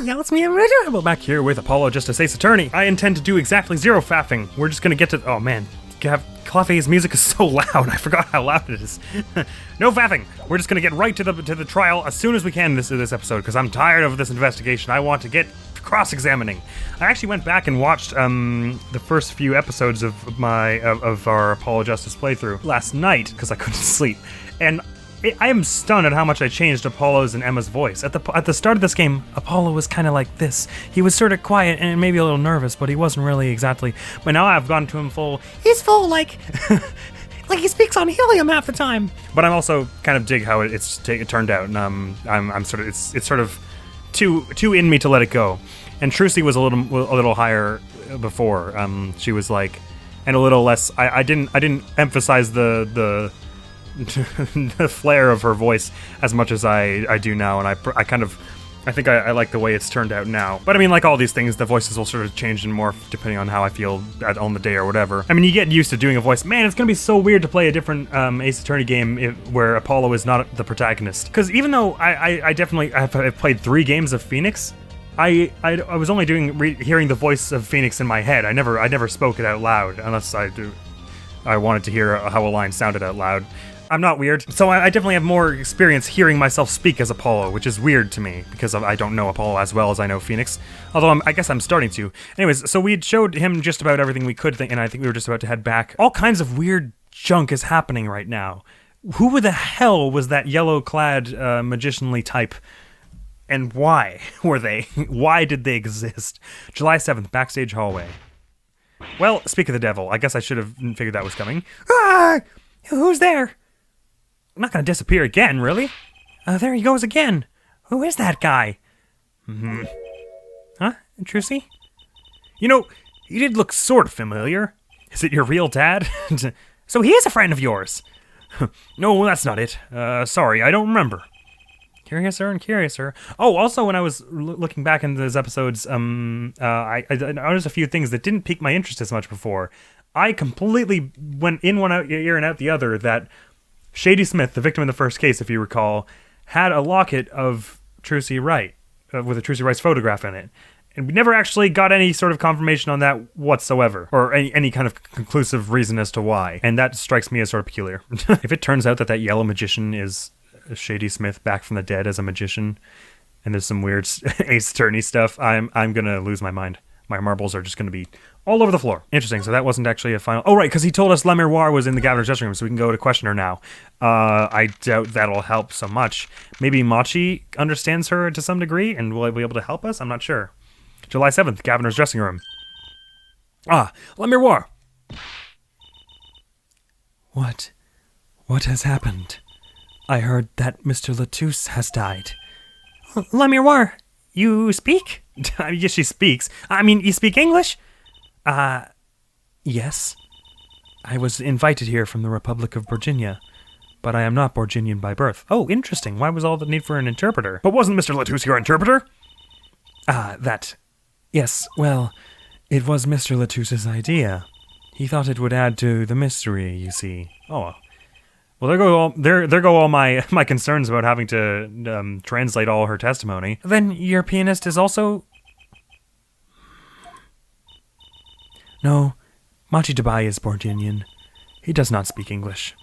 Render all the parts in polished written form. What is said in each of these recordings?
Yeah, it's me, Admiral, back here with Apollo, Justice Ace Attorney. I intend to do exactly zero faffing. We're just gonna get to, oh man, Klavier's music is so loud, I forgot how loud it is. No faffing. We're just gonna get right to the trial as soon as we can this episode, because I'm tired of this investigation. I want to get cross-examining. I actually went back and watched the first few episodes of our Apollo Justice playthrough last night, because I couldn't sleep, and I am stunned at how much I changed Apollo's and Emma's voice. At the start of this game, Apollo was kind of like this. He was sort of quiet and maybe a little nervous, but he wasn't really exactly. But now I've gone to him full. He's full like he speaks on helium half the time. But I'm also kind of dig how it turned out, and I'm sort of it's sort of too in me to let it go. And Trucy was a little higher before. She was like, and a little less. I didn't emphasize the flair of her voice as much as I do now, and I think I like the way it's turned out now. But I mean, like all these things, the voices will sort of change and morph depending on how I feel on the day or whatever. I mean, you get used to doing a voice. Man, it's gonna be so weird to play a different Ace Attorney game where Apollo is not the protagonist. Because even though I've played 3 games of Phoenix, I was only hearing the voice of Phoenix in my head. I never spoke it out loud unless I wanted to hear how a line sounded out loud. I'm not weird, so I definitely have more experience hearing myself speak as Apollo, which is weird to me, because I don't know Apollo as well as I know Phoenix, although I guess I'm starting to. Anyways, so we showed him just about everything we could, and I think we were just about to head back. All kinds of weird junk is happening right now. Who the hell was that yellow-clad magicianly type, and why were they? Why did they exist? July 7th, backstage hallway. Well, speak of the devil, I guess I should have figured that was coming. Ah! Who's there? I'm not gonna disappear again, really? There he goes again. Who is that guy? Huh? Trucy? You know, he did look sort of familiar. Is it your real dad? So he is a friend of yours? No, that's not it. Sorry, I don't remember. Curiouser and curiouser. Oh, also, when I was looking back into those episodes, I noticed a few things that didn't pique my interest as much before. I completely went in one ear and out the other that Shady Smith, the victim in the first case, if you recall, had a locket of Trucy Wright, with a Trucy Wright's photograph in it. And we never actually got any sort of confirmation on that whatsoever, or any kind of conclusive reason as to why. And that strikes me as sort of peculiar. If it turns out that yellow magician is Shady Smith back from the dead as a magician, and there's some weird Ace Attorney stuff, I'm gonna lose my mind. My marbles are just gonna be all over the floor. Interesting, so that wasn't actually a final... Oh, right, because he told us Le Miroir was in the Gaviner's dressing room, so we can go to question her now. I doubt that'll help so much. Maybe Machi understands her to some degree, and will be able to help us? I'm not sure. July 7th, Gaviner's dressing room. Ah, Le Miroir! What? What has happened? I heard that Mr. Latouche has died. Le Miroir, you speak? Yes, she speaks. I mean, you speak English? Yes. I was invited here from the Republic of Virginia, but I am not Borginian by birth. Oh, interesting. Why was all the need for an interpreter? But wasn't Mr. Latouche your interpreter? Yes, well, it was Mr. Latouche's idea. He thought it would add to the mystery, you see. Oh, well, there go all my concerns about having to translate all her testimony. Then your pianist is also... No, Machi Dabai is Borginian. He does not speak English.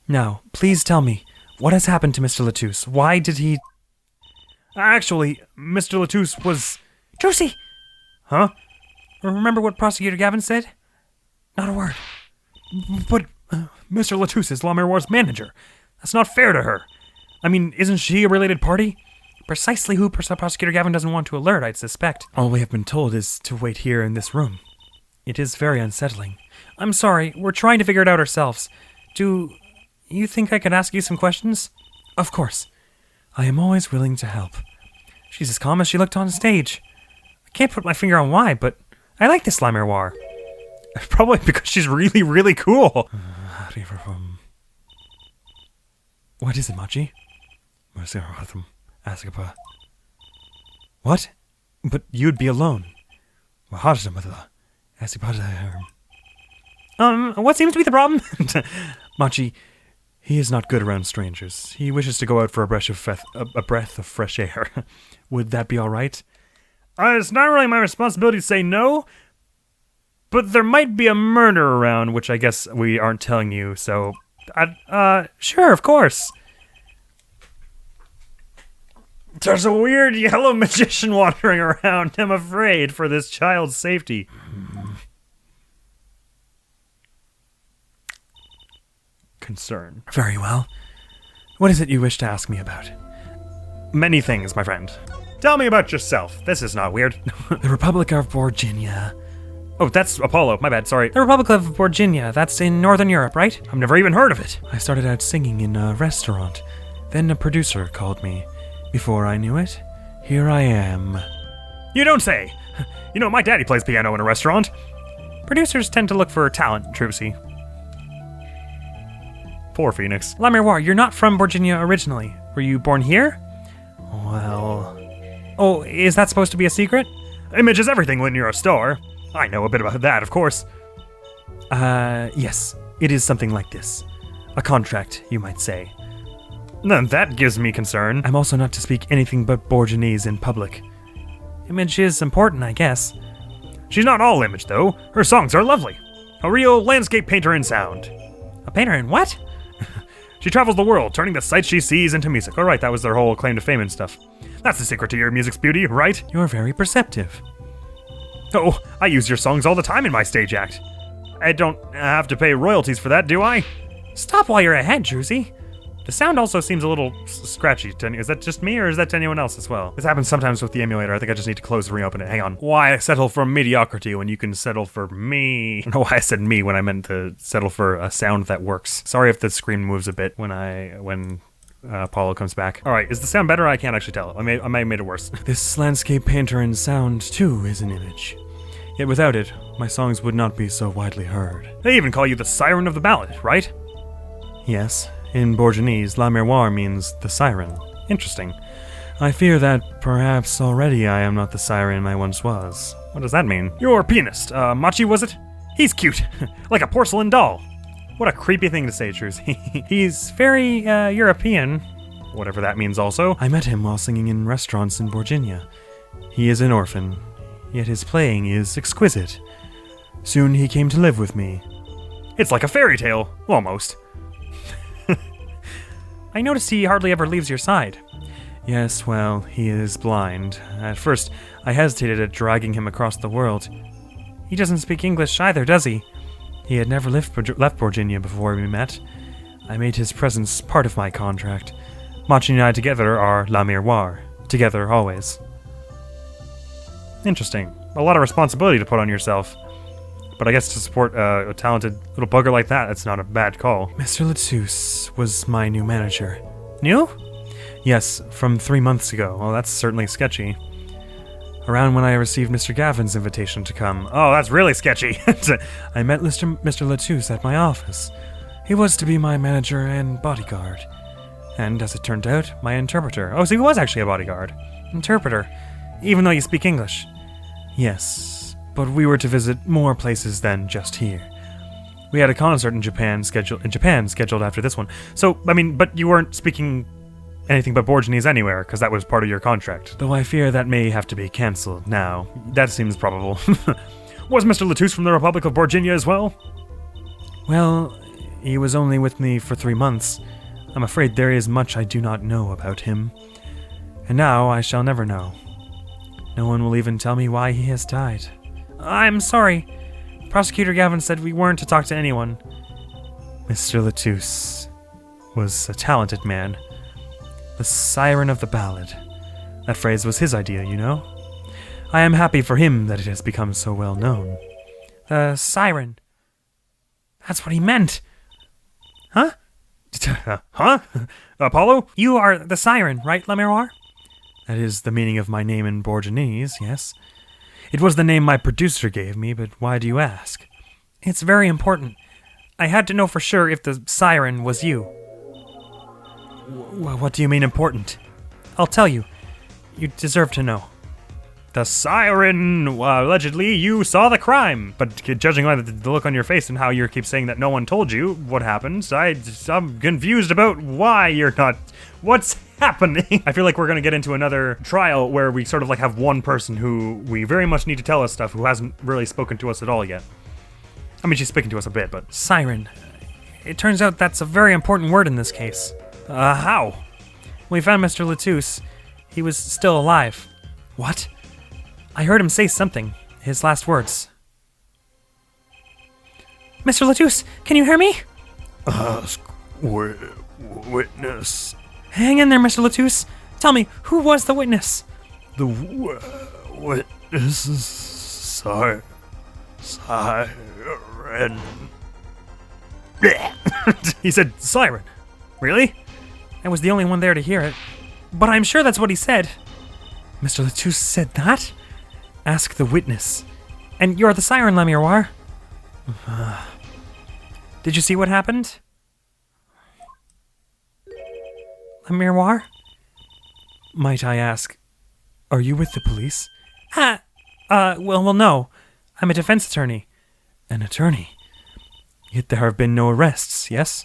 Now, please tell me, what has happened to Mr. Latouche? Why did he... Actually, Mr. Latouche was... Trucy! Huh? Remember what Prosecutor Gavin said? Not a word. But Mr. Latouche is Le Miroir's manager. That's not fair to her. I mean, isn't she a related party? Precisely who Prosecutor Gavin doesn't want to alert, I'd suspect. All we have been told is to wait here in this room. It is very unsettling. I'm sorry, we're trying to figure it out ourselves. Do you think I could ask you some questions? Of course. I am always willing to help. She's as calm as she looked on stage. I can't put my finger on why, but I like this Le Miroir. Probably because she's really, really cool. What is it, Machi? What? But you'd be alone. What seems to be the problem? Machi, he is not good around strangers. He wishes to go out for a breath of fresh air. Would that be all right? It's not really my responsibility to say no, but there might be a murder around, which I guess we aren't telling you, so... sure, of course. There's a weird yellow magician wandering around. I'm afraid for this child's safety. Concern. Very well. What is it you wish to ask me about? Many things, my friend. Tell me about yourself. This is not weird. The Republic of Virginia. Oh, that's Apollo. My bad, sorry. The Republic of Virginia. That's in Northern Europe, right? I've never even heard of it. I started out singing in a restaurant. Then a producer called me. Before I knew it, here I am. You don't say. You know, my daddy plays piano in a restaurant. Producers tend to look for talent, Trucy. Poor Phoenix. La Miroir, you're not from Virginia originally. Were you born here? Well... Oh, is that supposed to be a secret? Image is everything when you're a star. I know a bit about that, of course. Yes. It is something like this. A contract, you might say. Then that gives me concern. I'm also not to speak anything but Borginese in public. Image is important, I guess. She's not all image, though. Her songs are lovely. A real landscape painter in sound. A painter in what? She travels the world, turning the sights she sees into music. All right, that was their whole claim to fame and stuff. That's the secret to your music's beauty, right? You're very perceptive. Oh, I use your songs all the time in my stage act. I don't have to pay royalties for that, do I? Stop while you're ahead, Druzy. The sound also seems a little scratchy. Is that just me, or is that to anyone else as well? This happens sometimes with the emulator. I think I just need to close and reopen it. Hang on. Why settle for mediocrity when you can settle for me? I don't know why I said me when I meant to settle for a sound that works. Sorry if the screen moves a bit when Apollo comes back. All right, is the sound better? I can't actually tell. I may have made it worse. This landscape painter in sound, too, is an image. Yet without it, my songs would not be so widely heard. They even call you the Siren of the Ballad, right? Yes. In Borginese, La Miroir means the siren. Interesting. I fear that perhaps already I am not the siren I once was. What does that mean? Your pianist, Machi was it? He's cute. Like a porcelain doll. What a creepy thing to say, Trucy. He's very, European. Whatever that means also. I met him while singing in restaurants in Virginia. He is an orphan, yet his playing is exquisite. Soon he came to live with me. It's like a fairy tale, almost. I noticed he hardly ever leaves your side. Yes, well, he is blind. At first, I hesitated at dragging him across the world. He doesn't speak English either, does he? He had never left Virginia before we met. I made his presence part of my contract. Machi and I together are La Miroir. Together, always. Interesting. A lot of responsibility to put on yourself. But I guess to support a talented little bugger like that, that's not a bad call. Mr. Lettuce was my new manager. New? Yes, from 3 months ago. Well, that's certainly sketchy. Around when I received Mr. Gavin's invitation to come. Oh, that's really sketchy. I met Mr. Lettuce at my office. He was to be my manager and bodyguard. And as it turned out, my interpreter. Oh, so he was actually a bodyguard. Interpreter. Even though you speak English. Yes. But we were to visit more places than just here. We had a concert in Japan scheduled after this one. So, I mean, but you weren't speaking anything but Borginese anywhere, because that was part of your contract. Though I fear that may have to be cancelled now. That seems probable. Was Mr. Lettuce from the Republic of Virginia as well? Well, he was only with me for 3 months. I'm afraid there is much I do not know about him. And now I shall never know. No one will even tell me why he has died. I'm sorry. Prosecutor Gavin said we weren't to talk to anyone. Mr. Lettuce was a talented man. The siren of the ballad. That phrase was his idea, you know? I am happy for him that it has become so well known. The siren. That's what he meant. Huh? Huh? Apollo? You are the siren, right, La Miroir? That is the meaning of my name in Borginese, yes. It was the name my producer gave me, but why do you ask? It's very important. I had to know for sure if the siren was you. What do you mean important? I'll tell you. You deserve to know. The siren! Allegedly, you saw the crime. But judging by the look on your face and how you keep saying that no one told you what happened, I'm confused about why you're not... What's happening? I feel like we're gonna get into another trial where we sort of like have one person who we very much need to tell us stuff who hasn't really spoken to us at all yet. I mean, she's speaking to us a bit, but... Siren. It turns out that's a very important word in this case. How? When we found Mr. Latouche, he was still alive. What? I heard him say something. His last words. Mr. Latouche, can you hear me? Witness. Hang in there, Mr. Latouche. Tell me, who was the witness? The witness is Siren. He said siren. Really? I was the only one there to hear it. But I'm sure that's what he said. Mr. Latouche said that? Ask the witness. And you're the siren, Le Miroir. Did you see what happened? Le Miroir? Might I ask, are you with the police? Well, no. I'm a defense attorney. An attorney? Yet there have been no arrests, yes?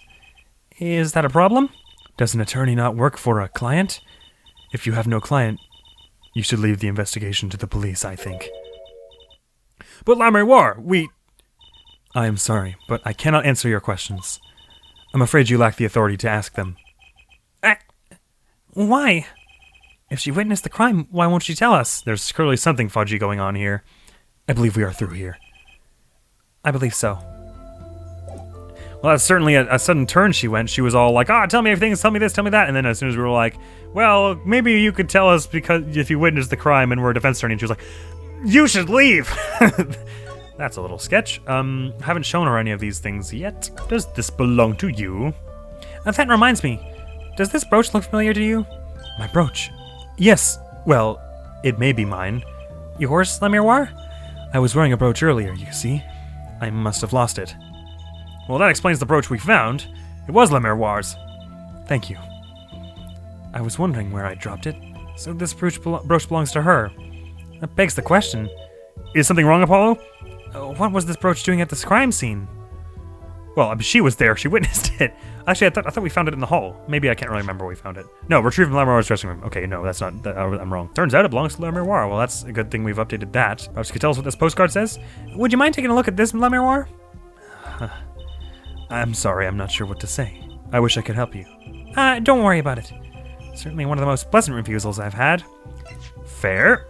Is that a problem? Does an attorney not work for a client? If you have no client, you should leave the investigation to the police, I think. But Le Miroir, I am sorry, but I cannot answer your questions. I'm afraid you lack the authority to ask them. Why? If she witnessed the crime, why won't she tell us? There's clearly something fudgy going on here. I believe we are through here. I believe so. Well, that's certainly a sudden turn she went. She was all like, tell me everything, tell me this, tell me that. And then as soon as we were like, well, maybe you could tell us because if you witnessed the crime and we're a defense attorney. And she was like, you should leave. That's a little sketch. Haven't shown her any of these things yet. Does this belong to you? That reminds me. Does this brooch look familiar to you? My brooch? Yes. Well, it may be mine. Yours, Le Miroir? I was wearing a brooch earlier, you see. I must have lost it. Well, that explains the brooch we found. It was Le Miroir's. Thank you. I was wondering where I dropped it. So this brooch belongs to her. That begs the question. Is something wrong, Apollo? What was this brooch doing at this crime scene? Well, I mean, she was there. She witnessed it. Actually, I thought we found it in the hall. Maybe I can't really remember where we found it. No, retrieved from Le Miroir's dressing room. Okay, no, that's not... I'm wrong. Turns out it belongs to Le Miroir. Well, that's a good thing we've updated that. Perhaps you could tell us what this postcard says? Would you mind taking a look at this, Le Miroir? I'm sorry, I'm not sure what to say. I wish I could help you. Don't worry about it. Certainly one of the most pleasant refusals I've had. Fair.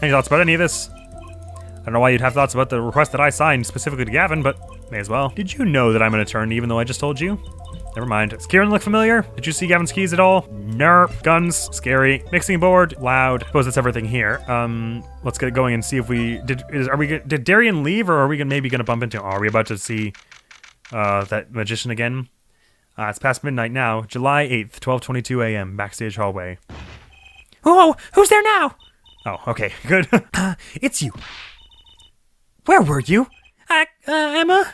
Any thoughts about any of this? I don't know why you'd have thoughts about the request that I signed specifically to Gavin, but may as well. Did you know that I'm an attorney even though I just told you? Never mind. Does Kieran look familiar? Did you see Gavin's keys at all? Nerp. Guns. Scary. Mixing board. Loud. Suppose that's everything here. Let's get going and see if we... Did Darian leave or are we maybe gonna bump into... are we about to see that magician again? It's past midnight now. July 8th, 12:22 a.m. Backstage hallway. Whoa! Who's there now? Oh, okay. Good. It's you. Where were you? Emma?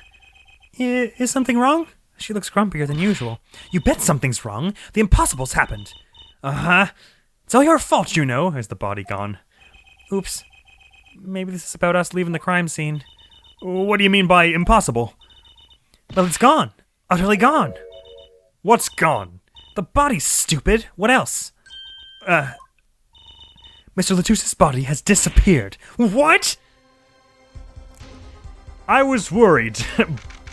Is something wrong? She looks grumpier than usual. You bet something's wrong. The impossible's happened. It's all your fault, you know. Is the body gone? Oops. Maybe this is about us leaving the crime scene. What do you mean by impossible? Well, it's gone. Utterly gone. What's gone? The body's stupid. What else? Mr. Latouche's body has disappeared. What? I was worried,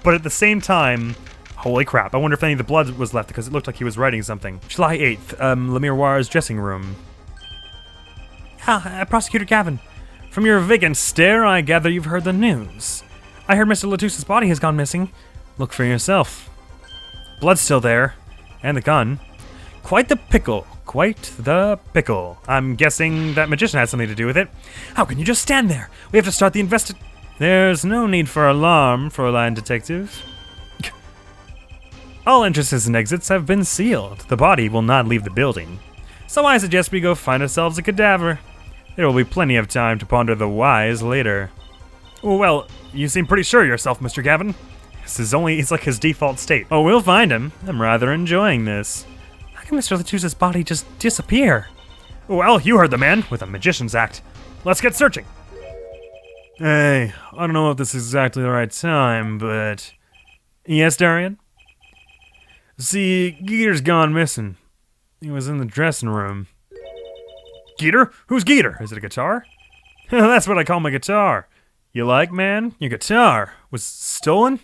but at the same time, holy crap, I wonder if any of the blood was left because it looked like he was writing something. July 8th, Le Miroir's dressing room. Prosecutor Gavin. From your vacant stare, I gather you've heard the news. I heard Mr. Latouche's body has gone missing. Look for yourself. Blood's still there, and the gun. Quite the pickle. Quite the pickle. I'm guessing that magician had something to do with it. How can you just stand there? We have to start the There's no need for alarm, Fräulein Detective. All entrances and exits have been sealed. The body will not leave the building. So I suggest we go find ourselves a cadaver. There will be plenty of time to ponder the whys later. Well, you seem pretty sure of yourself, Mr. Gavin. It's like his default state. Oh, we'll find him. I'm rather enjoying this. How can Mr. Latouche's body just disappear? Well, you heard the man with a magician's act. Let's get searching. Hey, I don't know if this is exactly the right time, but... Yes, Darian? See, Geeter's gone missing. He was in the dressing room. Geeter? Who's Geeter? Is it a guitar? That's what I call my guitar. You like, man? Your guitar was stolen?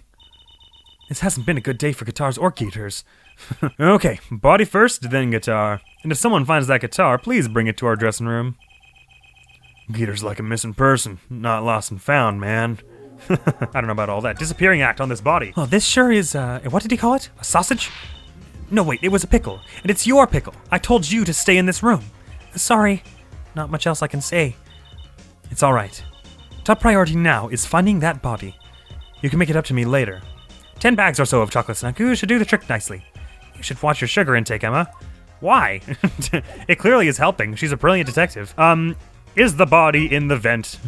This hasn't been a good day for guitars or Geeters. Okay, body first, then guitar. And if someone finds that guitar, please bring it to our dressing room. Geeter's like a missing person, not lost and found, man. I don't know about all that. Disappearing act on this body. Oh, this sure is, what did he call it? A sausage? No, wait, it was a pickle. And it's your pickle. I told you to stay in this room. Sorry, not much else I can say. It's alright. Top priority now is finding that body. You can make it up to me later. 10 bags or so of chocolate snack should do the trick nicely. You should watch your sugar intake, Emma. Why? It clearly is helping. She's a brilliant detective. Is the body in the vent?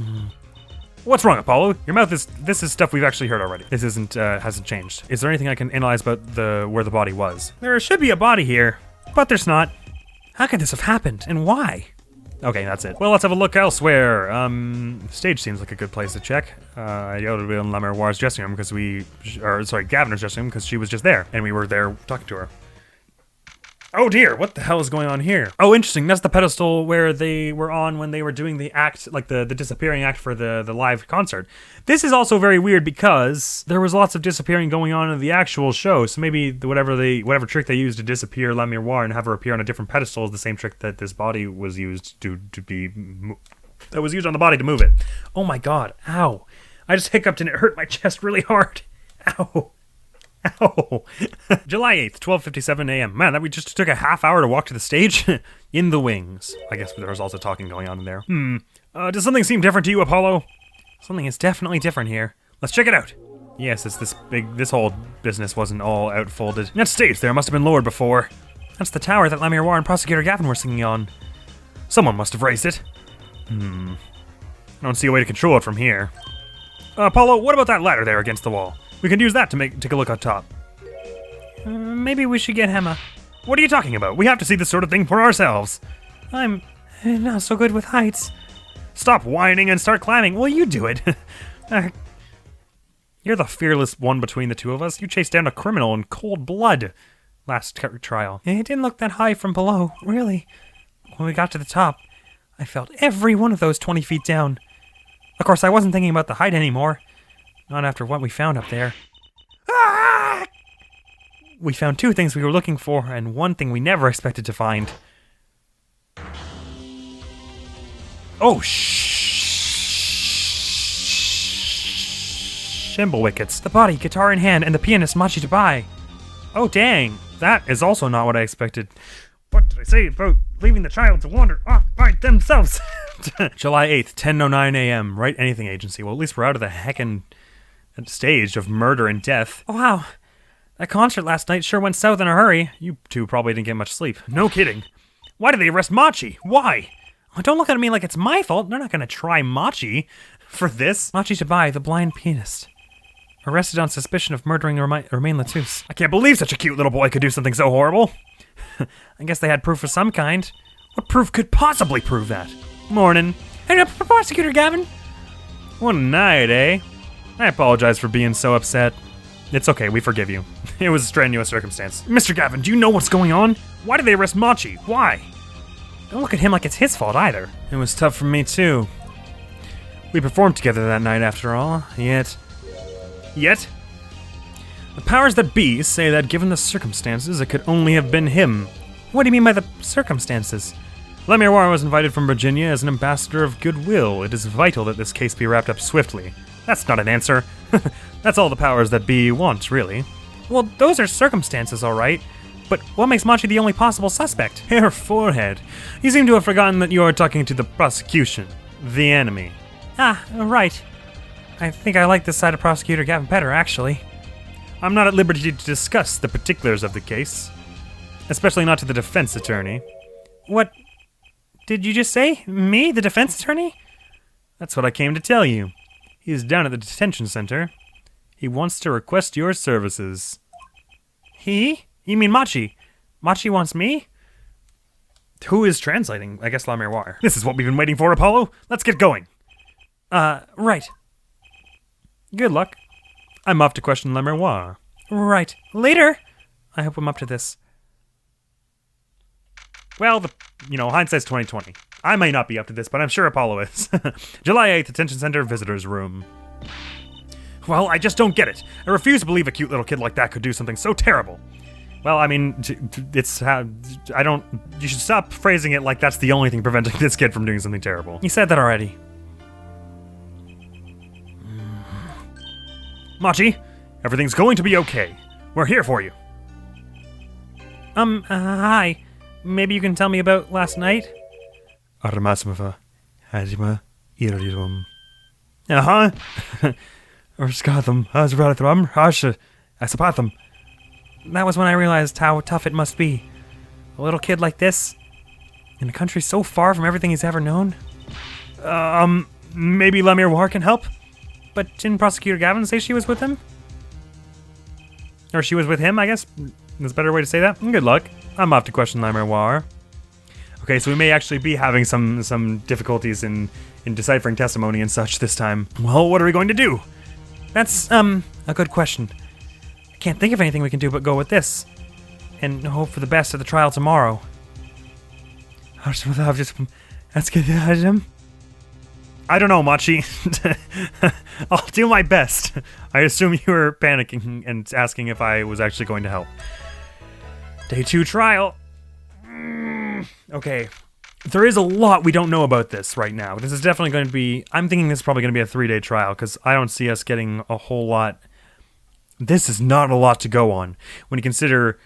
What's wrong, Apollo? Your mouth is... This is stuff we've actually heard already. This hasn't changed. Is there anything I can analyze about where the body was? There should be a body here, but there's not. How could this have happened, and why? Okay, that's it. Well, let's have a look elsewhere. Stage seems like a good place to check. I yelled at La Miroir's dressing room because Gaviner's dressing room because she was just there, and we were there talking to her. Oh dear, what the hell is going on here? Oh, interesting. That's the pedestal where they were on when they were doing the act, like the disappearing act for the live concert. This is also very weird because there was lots of disappearing going on in the actual show. So maybe whatever trick they used to disappear La Miroir and have her appear on a different pedestal is the same trick that this body was used that was used on the body to move it. Oh my god, ow. I just hiccuped and it hurt my chest really hard. Ow. Ow. July 8th, 12:57 a.m. Man, we just took a half hour to walk to the stage. In the wings. I guess there was also talking going on in there. Does something seem different to you, Apollo? Something is definitely different here. Let's check it out. Yes, it's this whole business wasn't all outfolded. That stage there must have been lowered before. That's the tower that La Miroir and Prosecutor Gavin were singing on. Someone must have raised it. I don't see a way to control it from here. Apollo, what about that ladder there against the wall? We can use that to take a look on top. Maybe we should get Emma. What are you talking about? We have to see this sort of thing for ourselves. I'm not so good with heights. Stop whining and start climbing. Well, you do it. You're the fearless one between the two of us. You chased down a criminal in cold blood last trial. It didn't look that high from below, really. When we got to the top, I felt every one of those 20 feet down. Of course, I wasn't thinking about the height anymore. Not after what we found up there. Ah! We found two things we were looking for, and one thing we never expected to find. Oh, Shimble wickets. The body, guitar in hand, and the pianist Machi to buy. Oh, dang. That is also not what I expected. What did I say about leaving the child to wander off by themselves? July 8th, 10:09 a.m. Write Anything Agency. Well, at least we're out of the heckin' stage of murder and death. Oh, wow. That concert last night sure went south in a hurry. You two probably didn't get much sleep. No kidding. Why did they arrest Machi? Why? Oh, don't look at me like it's my fault. They're not going to try Machi for this. Machi Tabai, the blind pianist. Arrested on suspicion of murdering Romain Latouche. I can't believe such a cute little boy could do something so horrible. I guess they had proof of some kind. What proof could possibly prove that? Morning. Hey, Prosecutor Gavin. What a night, eh? I apologize for being so upset. It's okay, we forgive you. It was a strenuous circumstance. Mr. Gavin, do you know what's going on? Why did they arrest Machi? Why? Don't look at him like it's his fault either. It was tough for me too. We performed together that night after all, yet? The powers that be say that given the circumstances, it could only have been him. What do you mean by the circumstances? La Miroir was invited from Virginia as an ambassador of goodwill. It is vital that this case be wrapped up swiftly. That's not an answer. That's all the powers that be want, really. Well, those are circumstances, all right. But what makes Machi the only possible suspect? Her forehead. You seem to have forgotten that you are talking to the prosecution. The enemy. Ah, right. I think I like this side of Prosecutor Gavin better, actually. I'm not at liberty to discuss the particulars of the case. Especially not to the defense attorney. What did you just say? Me, the defense attorney? That's what I came to tell you. He is down at the detention center. He wants to request your services. He? You mean Machi? Machi wants me? Who is translating? I guess La Miroir. This is what we've been waiting for, Apollo. Let's get going. Right. Good luck. I'm off to question La Miroir. Right. Later. I hope I'm up to this. Well, hindsight's 2020. I may not be up to this, but I'm sure Apollo is. July 8th, Detention Center Visitors Room. Well, I just don't get it. I refuse to believe a cute little kid like that could do something so terrible. Well, I mean, it's how... You should stop phrasing it like that's the only thing preventing this kid from doing something terrible. You said that already. Machi, everything's going to be okay. We're here for you. Hi. Maybe you can tell me about last night? Armasmava, Hajima, Irirum. Uh-huh. Urskatham, Azrathram, Hasha, Asapatham. That was when I realized how tough it must be. A little kid like this, in a country so far from everything he's ever known. Maybe Lemire War can help? But didn't Prosecutor Gavin say she was with him? Or she was with him, I guess? That's a better way to say that. Good luck. I'm off to question Lemire War. Okay, so we may actually be having some difficulties in deciphering testimony and such this time. Well, what are we going to do? That's, a good question. I can't think of anything we can do but go with this. And hope for the best at the trial tomorrow. I don't know, Machi. I'll do my best. I assume you were panicking and asking if I was actually going to help. Day 2 trial. Okay. There is a lot we don't know about this right now. This is definitely going to be... I'm thinking this is probably going to be a 3-day trial, because I don't see us getting a whole lot... This is not a lot to go on. When you consider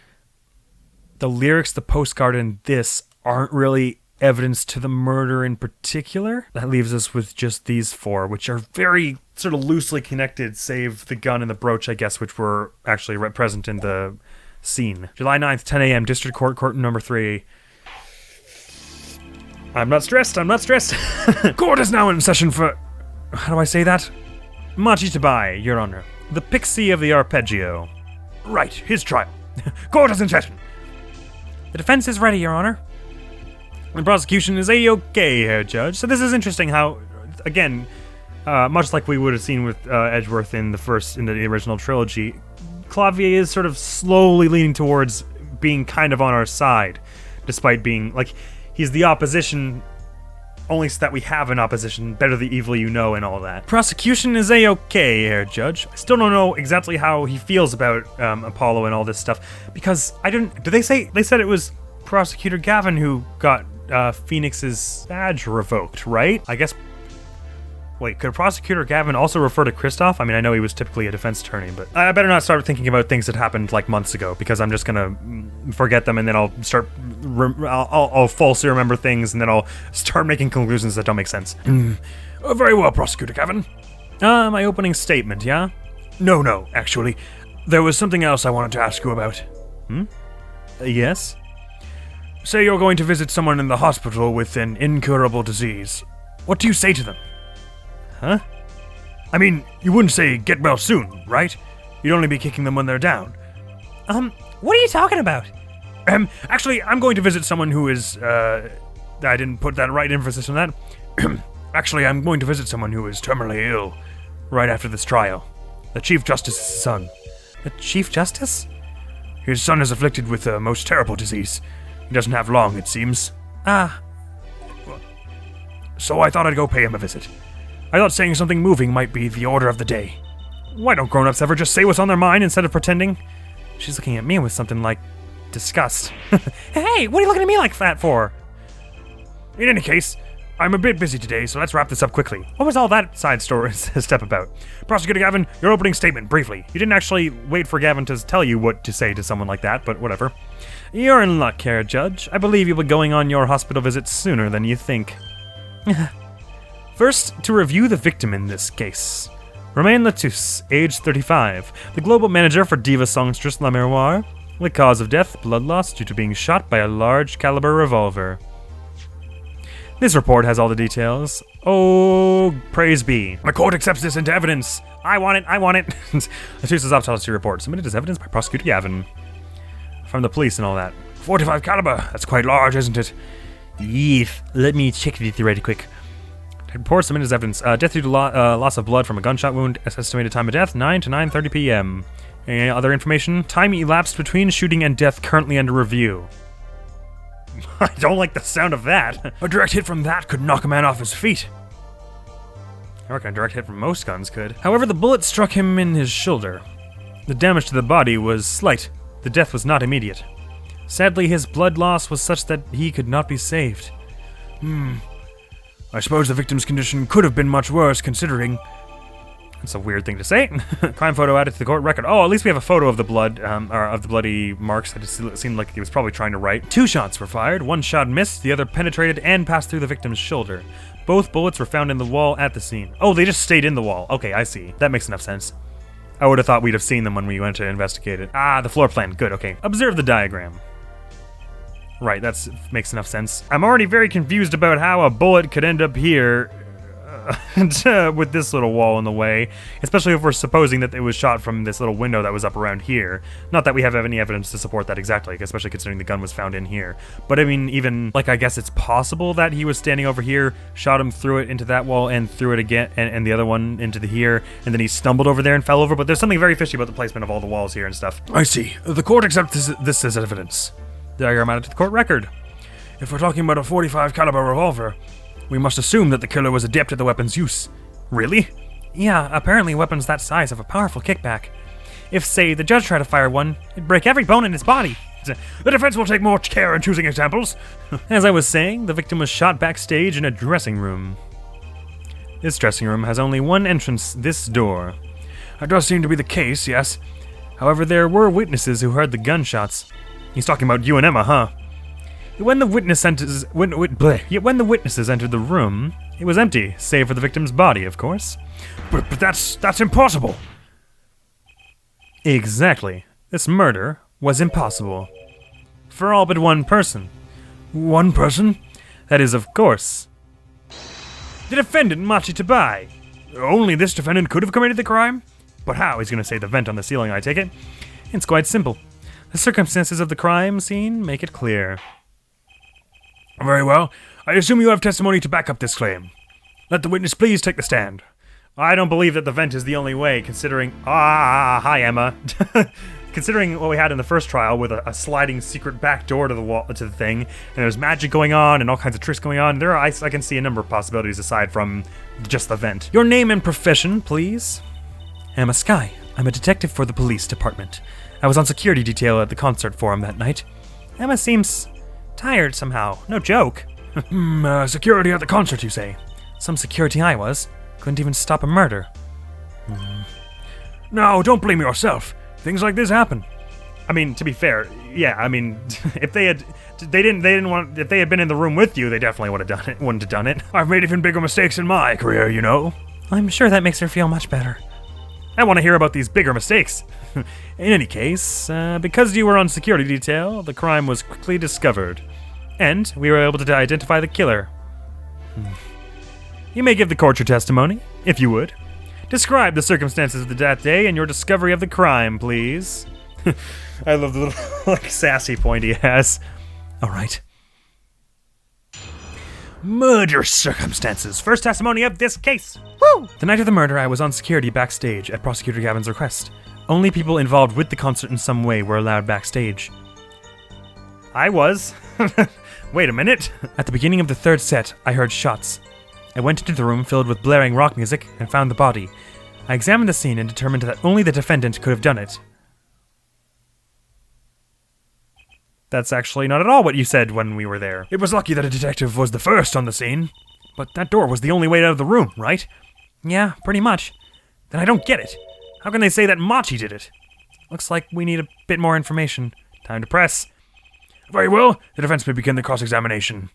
the lyrics, the postcard, and this aren't really evidence to the murder in particular. That leaves us with just these 4, which are very sort of loosely connected, save the gun and the brooch, I guess, which were actually present in the scene. July 9th, 10 a.m., District Court number 3. I'm not stressed. Court is now in session for... How do I say that? Machi Tabai, Your Honor. The Pixie of the Arpeggio. Right, his trial. Court is in session. The defense is ready, Your Honor. The prosecution is A-OK here, Judge. So this is interesting how, again, much like we would have seen with Edgeworth in the original trilogy, Klavier is sort of slowly leaning towards being kind of on our side, despite being, like, he's the opposition, only so that we have an opposition, better the evil you know and all that. Prosecution is A-OK here, Judge. I still don't know exactly how he feels about Apollo and all this stuff, because did they said it was Prosecutor Gavin who got Phoenix's badge revoked, right? I guess... Wait, could Prosecutor Gavin also refer to Kristoff? I mean, I know he was typically a defense attorney, but I better not start thinking about things that happened like months ago, because I'm just gonna forget them, and then I'll start... I'll falsely remember things, and then I'll start making conclusions that don't make sense. Very well, Prosecutor Gavin. My opening statement, yeah? No, actually. There was something else I wanted to ask you about. Yes? Say you're going to visit someone in the hospital with an incurable disease. What do you say to them? Huh? I mean, you wouldn't say, get well soon, right? You'd only be kicking them when they're down. What are you talking about? Actually, I'm going to visit someone who is, I didn't put that right emphasis on that. Actually, I'm going to visit someone who is terminally ill right after this trial. The Chief Justice's son. The Chief Justice? His son is afflicted with a most terrible disease. He doesn't have long, it seems. So I thought I'd go pay him a visit. I thought saying something moving might be the order of the day. Why don't grown-ups ever just say what's on their mind instead of pretending? She's looking at me with something like disgust. Hey, what are you looking at me like that for? In any case, I'm a bit busy today, so let's wrap this up quickly. What was all that side story step about? Prosecutor Gavin, your opening statement, briefly. You didn't actually wait for Gavin to tell you what to say to someone like that, but whatever. You're in luck here, Judge. I believe you'll be going on your hospital visit sooner than you think. First, to review the victim in this case. Romain Latus, age 35, the global manager for diva songstress La Miroir. The cause of death, blood loss due to being shot by a large caliber revolver. This report has all the details. Oh, praise be. The court accepts this into evidence. I want it. Latus's autopsy report, submitted as evidence by Prosecutor Gavin. From the police and all that. 45 caliber, that's quite large, isn't it? Yeef, let me check this right quick. Report submitted as evidence. Death due to loss of blood from a gunshot wound. Estimated time of death, 9 to 9:30 p.m. Any other information? Time elapsed between shooting and death currently under review. I don't like the sound of that. A direct hit from that could knock a man off his feet. I reckon a direct hit from most guns could. However, the bullet struck him in his shoulder. The damage to the body was slight. The death was not immediate. Sadly, his blood loss was such that he could not be saved. I suppose the victim's condition could have been much worse, considering. That's a weird thing to say. Crime photo added to the court record. Oh, at least we have a photo of the blood, or of the bloody marks. It seemed like he was probably trying to write. 2 shots were fired. 1 shot missed, the other penetrated and passed through the victim's shoulder. Both bullets were found in the wall at the scene. Oh, they just stayed in the wall. Okay, I see. That makes enough sense. I would have thought we'd have seen them when we went to investigate it. Ah, the floor plan. Good, okay. Observe the diagram. Right, that makes enough sense. I'm already very confused about how a bullet could end up here with this little wall in the way, especially if we're supposing that it was shot from this little window that was up around here. Not that we have any evidence to support that exactly, especially considering the gun was found in here. But I mean, even, like, I guess it's possible that he was standing over here, shot him through it into that wall, and threw it again, and the other one into the here, and then he stumbled over there and fell over, but there's something very fishy about the placement of all the walls here and stuff. I see. The court accepts this as evidence. Diagram added to the court record. If we're talking about a .45 caliber revolver, we must assume that the killer was adept at the weapon's use. Really? Yeah, apparently weapons that size have a powerful kickback. If, say, the judge tried to fire one, it'd break every bone in his body. The defense will take more care in choosing examples. As I was saying, the victim was shot backstage in a dressing room. This dressing room has only one entrance, this door. That does seem to be the case, yes. However, there were witnesses who heard the gunshots. He's talking about you and Emma, huh? When the witnesses entered the room, it was empty, save for the victim's body, of course. But that's impossible. Exactly. This murder was impossible. For all but one person. One person? That is, of course, the defendant, Machi Tabai. Only this defendant could have committed the crime? But how? He's going to say the vent on the ceiling, I take it. It's quite simple. The circumstances of the crime scene make it clear. Very well. I assume you have testimony to back up this claim. Let the witness please take the stand. I don't believe that the vent is the only way, considering... hi, Emma. Considering what we had in the first trial with a sliding secret back door to the wall, to the thing, and there's magic going on and all kinds of tricks going on, I can see a number of possibilities aside from just the vent. Your name and profession, please? Emma Skye. I'm a detective for the police department. I was on security detail at the concert forum that night. Emma seems tired somehow. No joke. Security at the concert, you say? Some security I was. Couldn't even stop a murder. No, don't blame yourself. Things like this happen. I mean, to be fair, yeah, I mean, if they had been in the room with you, they definitely wouldn't have done it. I've made even bigger mistakes in my career, you know. I'm sure that makes her feel much better. I want to hear about these bigger mistakes. In any case, because you were on security detail, the crime was quickly discovered, and we were able to identify the killer. You may give the court your testimony, if you would. Describe the circumstances of that day and your discovery of the crime, please. I love the little, sassy point he has. All right. Murder circumstances. First testimony of this case. Woo! The night of the murder, I was on security backstage at Prosecutor Gavin's request. Only people involved with the concert in some way were allowed backstage. I was. Wait a minute. At the beginning of the third set, I heard shots. I went into the room filled with blaring rock music and found the body. I examined the scene and determined that only the defendant could have done it. That's actually not at all what you said when we were there. It was lucky that a detective was the first on the scene. But that door was the only way out of the room, right? Yeah, pretty much. Then I don't get it. How can they say that Machi did it? Looks like we need a bit more information. Time to press. Very well. The defense may begin the cross-examination.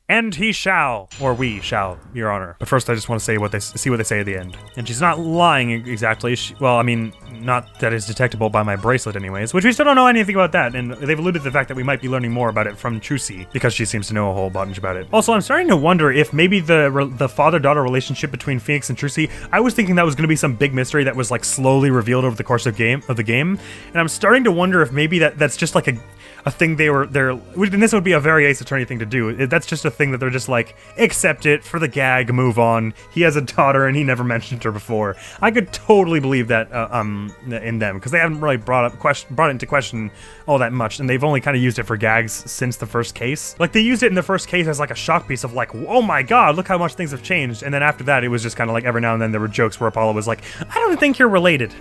And he shall, or we shall, Your Honor. But first I just want to see what they say at the end. And she's not lying exactly. Not that is detectable by my bracelet anyways, which we still don't know anything about that, and they've alluded to the fact that we might be learning more about it from Chusi, because she seems to know a whole bunch about it. Also, I'm starting to wonder if maybe the father-daughter relationship between Phoenix and Chusi, I was thinking that was going to be some big mystery that was slowly revealed over the course of the game, and I'm starting to wonder if maybe that's just a thing and this would be a very Ace Attorney thing to do. That's just a thing that they're just like, accept it for the gag, move on. He has a daughter and he never mentioned her before. I could totally believe that in them, because they haven't really brought it into question all that much, and they've only kind of used it for gags since the first case. Like, they used it in the first case as like a shock piece of like, oh my god, look how much things have changed, and then after that it was just kind of like every now and then there were jokes where Apollo was like, I don't think you're related.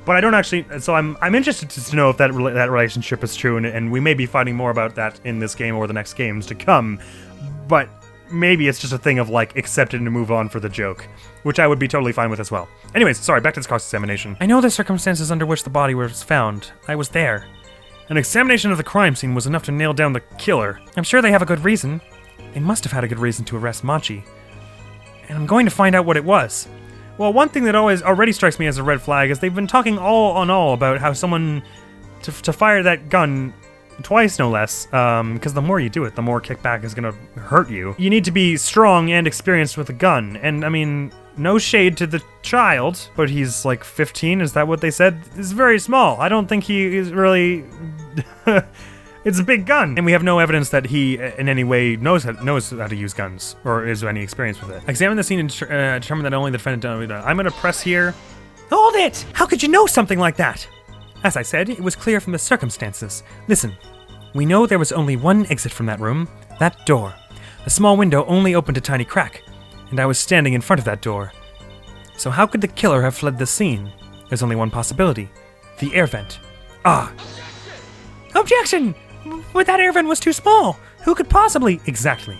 But I don't actually, so I'm interested to know if that relationship is true, and we may be finding more about that in this game or the next games to come, but maybe it's just a thing of like, accept it and move on for the joke, which I would be totally fine with as well. Anyways, sorry, back to this cross-examination. I know the circumstances under which the body was found. I was there. An examination of the crime scene was enough to nail down the killer. I'm sure they have a good reason. They must have had a good reason to arrest Machi. And I'm going to find out what it was. Well, one thing that already strikes me as a red flag is they've been talking all about how someone to fire that gun twice, no less, because the more you do it, the more kickback is gonna hurt you. You need to be strong and experienced with a gun, and I mean, no shade to the child, but he's like 15, is that what they said? He's very small. I don't think he is really... It's a big gun, and we have no evidence that he in any way knows how to use guns or has any experience with it. Examine the scene and determine that only the defendant. I'm gonna press here. Hold it! How could you know something like that? As I said, it was clear from the circumstances. Listen, we know there was only one exit from that room, that door. The small window only opened a tiny crack, and I was standing in front of that door. So how could the killer have fled the scene? There's only one possibility: the air vent. Ah! Objection! But that air vent was too small. Who could possibly... Exactly.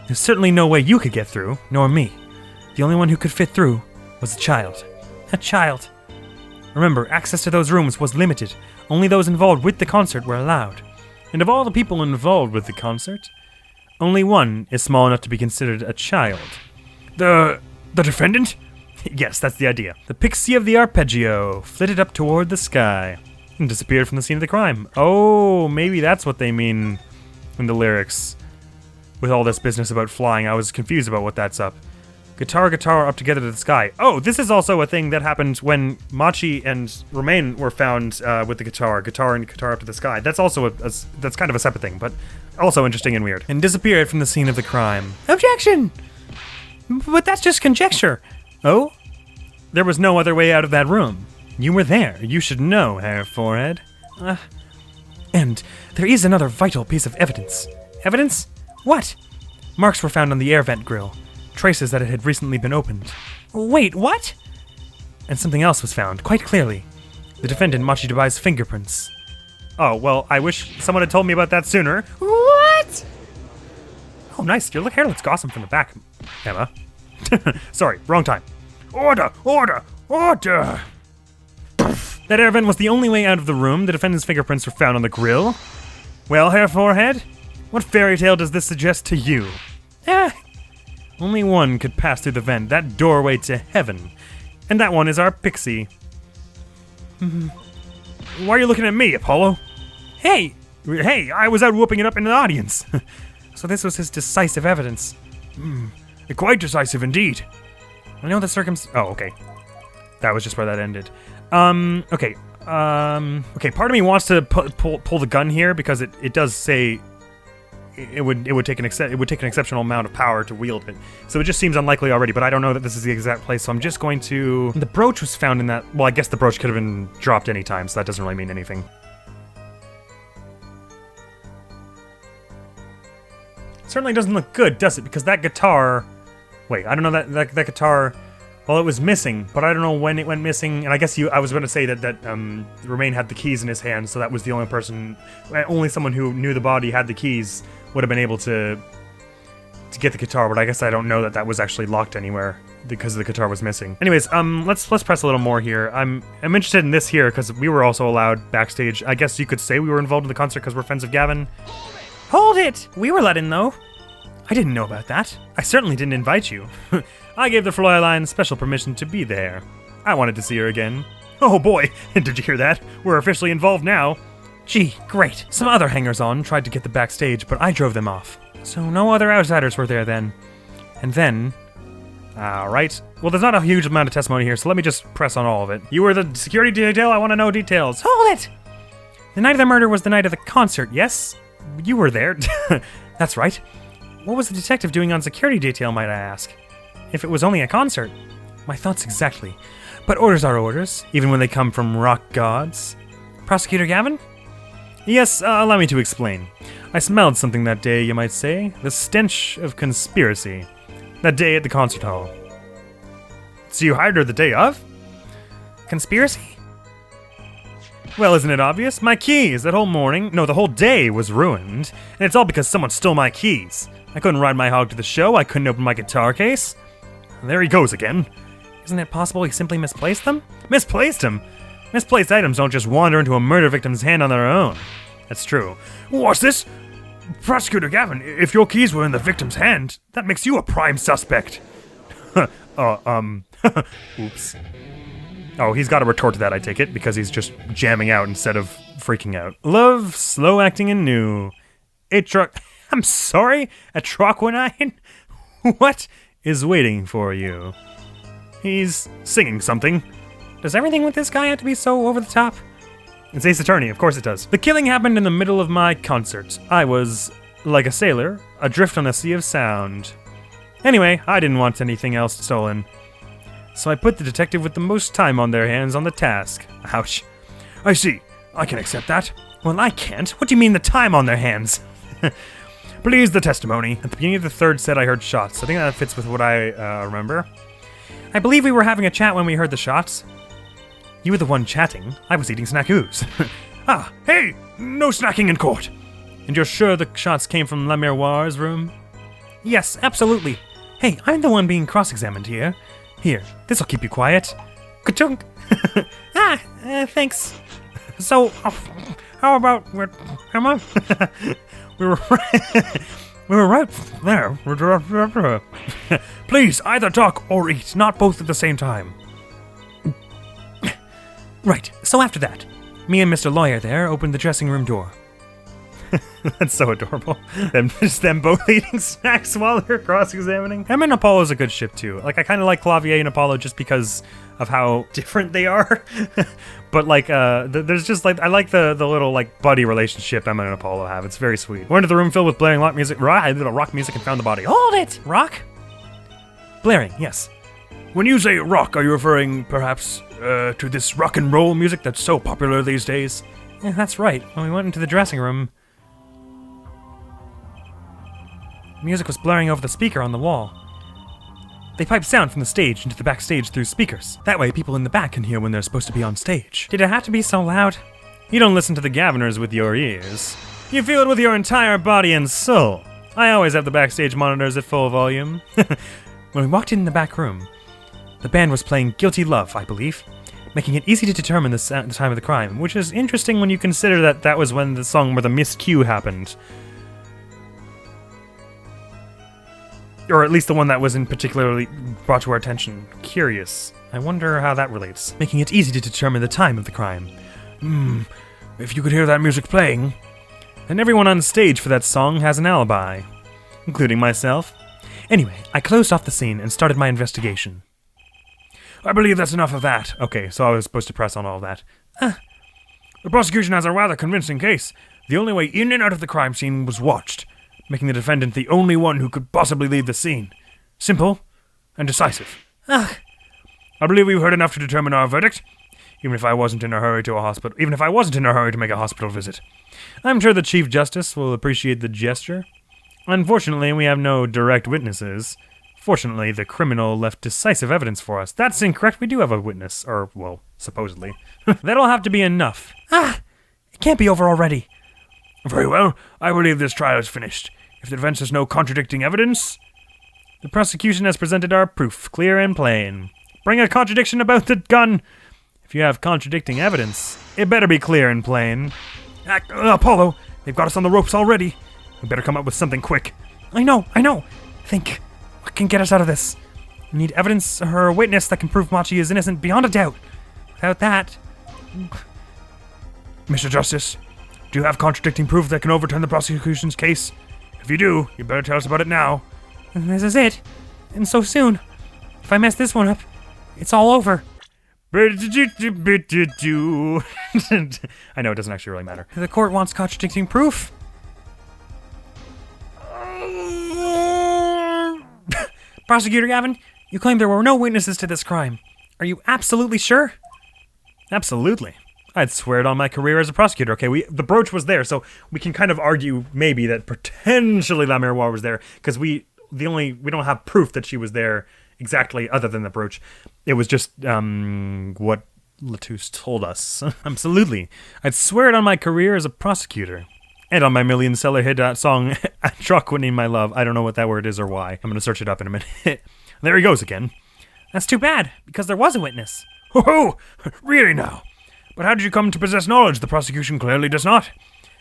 There's certainly no way you could get through, nor me. The only one who could fit through was a child. A child. Remember, access to those rooms was limited. Only those involved with the concert were allowed. And of all the people involved with the concert, only one is small enough to be considered a child. The defendant? Yes, that's the idea. The pixie of the arpeggio flitted up toward the sky and disappeared from the scene of the crime. Oh, maybe that's what they mean in the lyrics. With all this business about flying, I was confused about what that's up. Guitar up together to the sky. Oh, this is also a thing that happened when Machi and Romain were found with the guitar and guitar up to the sky. That's also that's kind of a separate thing, but also interesting and weird. And disappeared from the scene of the crime. Objection! But that's just conjecture. Oh? There was no other way out of that room. You were there. You should know, Hair Forehead. And there is another vital piece of evidence. Evidence? What? Marks were found on the air vent grill. Traces that it had recently been opened. Wait, what? And something else was found, quite clearly. The defendant, Machi Dubai's fingerprints. Oh, well, I wish someone had told me about that sooner. What? Oh, nice. Your hair looks awesome from the back, Emma. Sorry, wrong time. Order! Order! Order! That air vent was the only way out of the room. The defendant's fingerprints were found on the grill. Well, Hair Forehead, what fairy tale does this suggest to you? Only one could pass through the vent, that doorway to heaven. And that one is our pixie. Why are you looking at me, Apollo? Hey, I was out whooping it up in the audience. So this was his decisive evidence. Quite decisive indeed. I know the Oh, okay. That was just where that ended. Okay, part of me wants to pull the gun here because it does say it would take an exceptional amount of power to wield it. So it just seems unlikely already, but I don't know that this is the exact place, so I'm just going to... The brooch was found in that... Well, I guess the brooch could have been dropped any time, so that doesn't really mean anything. Certainly doesn't look good, does it? Because that guitar... Wait, I don't know that guitar... Well, it was missing, but I don't know when it went missing. And I guess I was going to say that Romain had the keys in his hand, so that was the only someone who knew the body had the keys would have been able to get the guitar. But I guess I don't know that was actually locked anywhere because the guitar was missing. Anyways, let's press a little more here. I'm interested in this here because we were also allowed backstage. I guess you could say we were involved in the concert because we're friends of Gavin. Hold it! We were let in though. I didn't know about that. I certainly didn't invite you. I gave the Fräulein special permission to be there. I wanted to see her again. Oh boy, did you hear that? We're officially involved now. Gee, great. Some other hangers-on tried to get the backstage, but I drove them off. So no other outsiders were there then. And then... Alright. Well, there's not a huge amount of testimony here, so let me just press on all of it. You were the security detail? I want to know details. Hold it! The night of the murder was the night of the concert, yes? You were there. That's right. What was the detective doing on security detail, might I ask? If it was only a concert. My thoughts exactly. But orders are orders, even when they come from rock gods. Prosecutor Gavin? Yes, allow me to explain. I smelled something that day, you might say. The stench of conspiracy. That day at the concert hall. So you hired her the day of? Conspiracy? Well, isn't it obvious? My keys, that whole morning, no, the whole day was ruined. And it's all because someone stole my keys. I couldn't ride my hog to the show, I couldn't open my guitar case. There he goes again. Isn't it possible he simply misplaced them? Misplaced him? Misplaced items don't just wander into a murder victim's hand on their own. That's true. What's this? Prosecutor Gavin, if your keys were in the victim's hand, that makes you a prime suspect. Oops. Oh, he's got a retort to that, I take it, because he's just jamming out instead of freaking out. Love, slow acting and new. I'm sorry? A troquinine? What is waiting for you? He's singing something. Does everything with this guy have to be so over the top? It's Ace Attorney, of course it does. The killing happened in the middle of my concert. I was, like a sailor, adrift on a sea of sound. Anyway, I didn't want anything else stolen. So I put the detective with the most time on their hands on the task. Ouch. I see. I can accept that. Well, I can't. What do you mean the time on their hands? Please, the testimony. At the beginning of the third set, I heard shots. I think that fits with what I remember. I believe we were having a chat when we heard the shots. You were the one chatting. I was eating snackoos. Ah, hey! No snacking in court! And you're sure the shots came from La Miroir's room? Yes, absolutely. Hey, I'm the one being cross-examined here. Here, this'll keep you quiet. Ka-chunk! Thanks. So, how about... Come on. We were right there. Please, either talk or eat, not both at the same time. Right, so after that, me and Mr. Lawyer there opened the dressing room door. That's so adorable. Just them both eating snacks while they're cross-examining. Him and Apollo's a good ship too. Like, I kind of like Klavier and Apollo just because of how different they are. But like, there's just like, I like the little like buddy relationship Emma and Apollo have. It's very sweet. We're into the room filled with blaring rock music and found the body. Hold it! Rock? Blaring, yes. When you say rock, are you referring perhaps to this rock and roll music that's so popular these days? Yeah, that's right. When we went into the dressing room, music was blaring over the speaker on the wall. They piped sound from the stage into the backstage through speakers. That way people in the back can hear when they're supposed to be on stage. Did it have to be so loud? You don't listen to the Gaviners with your ears. You feel it with your entire body and soul. I always have the backstage monitors at full volume. When we walked in the back room, the band was playing Guilty Love, I believe, making it easy to determine the time of the crime, which is interesting when you consider that that was when the song where the miscue happened. Or at least the one that wasn't particularly brought to our attention. Curious. I wonder how that relates. Making it easy to determine the time of the crime. If you could hear that music playing. And everyone on stage for that song has an alibi. Including myself. Anyway, I closed off the scene and started my investigation. I believe that's enough of that. Okay, so I was supposed to press on all of that. The prosecution has a rather convincing case. The only way in and out of the crime scene was watched, making the defendant the only one who could possibly leave the scene. Simple and decisive. Ugh. I believe we've heard enough to determine our verdict, even if I wasn't in a hurry to make a hospital visit. I'm sure the Chief Justice will appreciate the gesture. Unfortunately, we have no direct witnesses. Fortunately, the criminal left decisive evidence for us. That's incorrect, we do have a witness. Or, well, supposedly. That'll have to be enough. It can't be over already. Very well, I believe this trial is finished. If the defense has no contradicting evidence... The prosecution has presented our proof, clear and plain. Bring a contradiction about the gun. If you have contradicting evidence, it better be clear and plain. Apollo, they've got us on the ropes already. We better come up with something quick. I know. Think. What can get us out of this? We need evidence or a witness that can prove Machi is innocent beyond a doubt. Without that... Mr. Justice, do you have contradicting proof that can overturn the prosecution's case? If you do, you better tell us about it now. And this is it. And so soon. If I mess this one up, it's all over. I know it doesn't actually really matter. The court wants contradicting proof. Prosecutor Gavin, you claim there were no witnesses to this crime. Are you absolutely sure? Absolutely. I'd swear it on my career as a prosecutor. Okay, the brooch was there, so we can kind of argue maybe that potentially La Miroir was there, because we don't have proof that she was there exactly other than the brooch. It was just what Latouche told us. Absolutely. I'd swear it on my career as a prosecutor. And on my million-seller hit song, Truck Winning My Love. I don't know what that word is or why. I'm going to search it up in a minute. There he goes again. That's too bad, because there was a witness. Oh, really now? But how did you come to possess knowledge the prosecution clearly does not?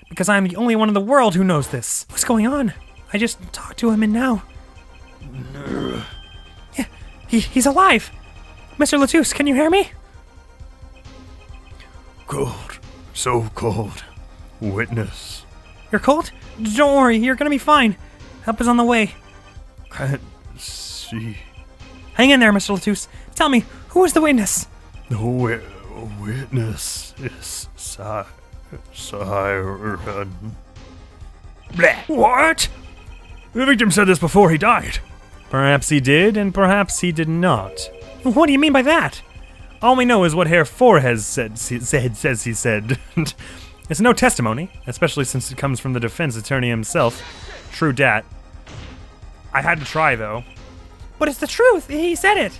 Because I'm the only one in the world who knows this. What's going on? I just talked to him and now... Yeah, he's alive. Mr. Latouche, can you hear me? Cold. So cold. Witness. You're cold? Don't worry, you're gonna be fine. Help is on the way. Can't see. Hang in there, Mr. Latouche. Tell me, who is the witness? The witness is Siren. Blech. What? The victim said this before he died. Perhaps he did, and perhaps he did not. What do you mean by that? All we know is what Herr Forhez says he said. It's no testimony, especially since it comes from the defense attorney himself. True dat. I had to try, though. But it's the truth. He said it.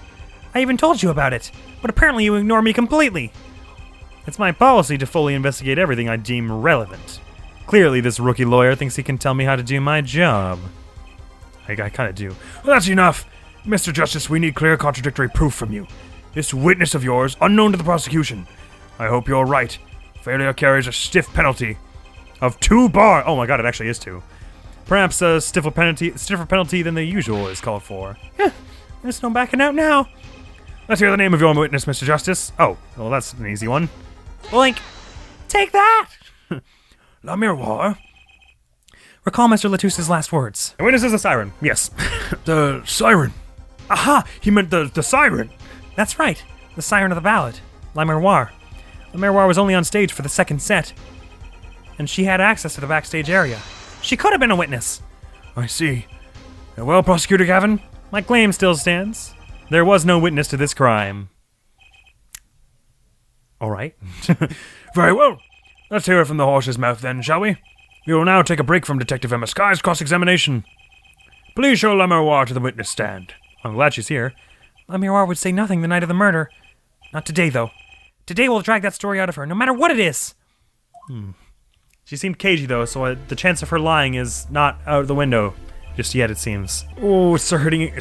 I even told you about it. But apparently you ignore me completely. It's my policy to fully investigate everything I deem relevant. Clearly, this rookie lawyer thinks he can tell me how to do my job. I kind of do. Well, that's enough. Mr. Justice, we need clear contradictory proof from you. This witness of yours, unknown to the prosecution. I hope you're right. Failure carries a stiff penalty of 2 bars. Oh my god, it actually is 2. Perhaps a stiffer penalty than the usual is called for. There's no backing out now. Let's hear the name of your witness, Mr. Justice. Oh, well, that's an easy one. Blink. Take that. La Miroir. Recall Mr. Latouche's last words. The witness is a siren. Yes. The siren. Aha! He meant the siren. That's right. The siren of the ballad. La Miroir. La Miroir was only on stage for the second set. And she had access to the backstage area. She could have been a witness. I see. Well, Prosecutor Gavin? My claim still stands. There was no witness to this crime. All right. Very well. Let's hear it from the horse's mouth then, shall we? We will now take a break from Detective Emma Skye's cross-examination. Please show La Miroir to the witness stand. I'm glad she's here. La Miroir would say nothing the night of the murder. Not today, though. Today we'll drag that story out of her, no matter what it is. She seemed cagey, though, so the chance of her lying is not out of the window just yet, it seems. Oh, it's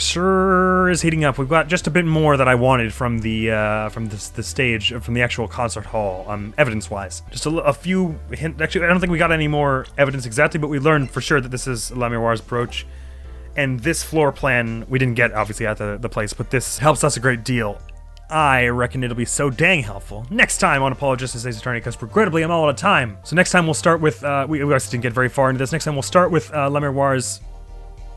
sure is heating up. We've got just a bit more that I wanted from the stage, from the actual concert hall, evidence-wise. Just a few hints. Actually, I don't think we got any more evidence exactly, but we learned for sure that this is La Miroir's brooch. And this floor plan, we didn't get, obviously, at the place, but this helps us a great deal. I reckon it'll be so dang helpful next time on Apologist to State's Attorney, because regrettably I'm all out of time. So next time we'll start with, we actually didn't get very far into this. Next time we'll start with La Miroir's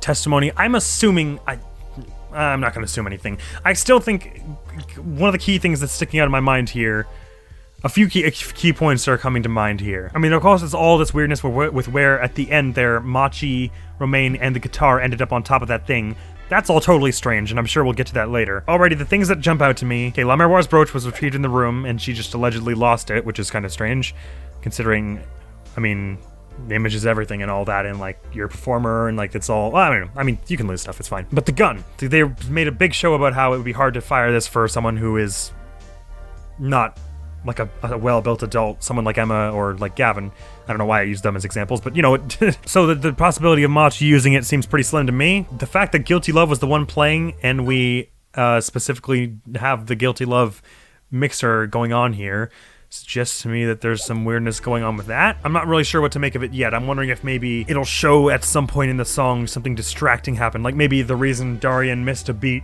testimony. I'm assuming, I'm not going to assume anything. I still think one of the key things that's sticking out of my mind here, a few key points are coming to mind here. I mean, of course, it's all this weirdness with where at the end there, Machi, Romaine, and the guitar ended up on top of that thing. That's all totally strange, and I'm sure we'll get to that later. Alrighty, the things that jump out to me. Okay, La Miroir's brooch was retrieved in the room, and she just allegedly lost it, which is kind of strange, considering, I mean, the image is everything and all that, and like, you're a performer, and like, it's all, well, I don't know. I mean, you can lose stuff, it's fine. But the gun, they made a big show about how it would be hard to fire this for someone who is not like a well-built adult, someone like Emma or like Gavin. I don't know why I used them as examples, but you know, so the possibility of Machi using it seems pretty slim to me. The fact that Guilty Love was the one playing, and we specifically have the Guilty Love mixer going on here, suggests to me that there's some weirdness going on with that. I'm not really sure what to make of it yet. I'm wondering if maybe it'll show at some point in the song something distracting happened, like maybe the reason Darian missed a beat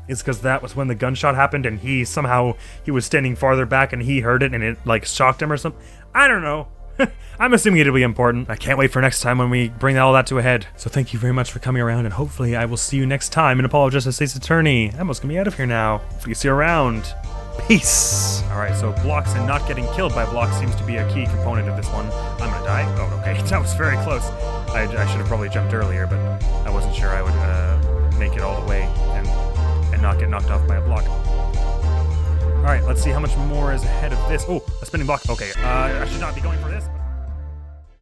is because that was when the gunshot happened, and he was standing farther back and he heard it and it like shocked him or something. I don't know. I'm assuming it'll be important. I can't wait for next time when we bring all that to a head. So thank you very much for coming around, and hopefully I will see you next time in Apologist to State's Attorney. I'm almost gonna be out of here now. Hopefully see you around. Peace. All right, so blocks and not getting killed by blocks seems to be a key component of this one. I'm gonna die. Oh, okay, that was very close. I should have probably jumped earlier, but I wasn't sure I would make it all the way and not get knocked off by a block. All right, let's see how much more is ahead of this. Oh, a spinning block. Okay, I should not be going for this.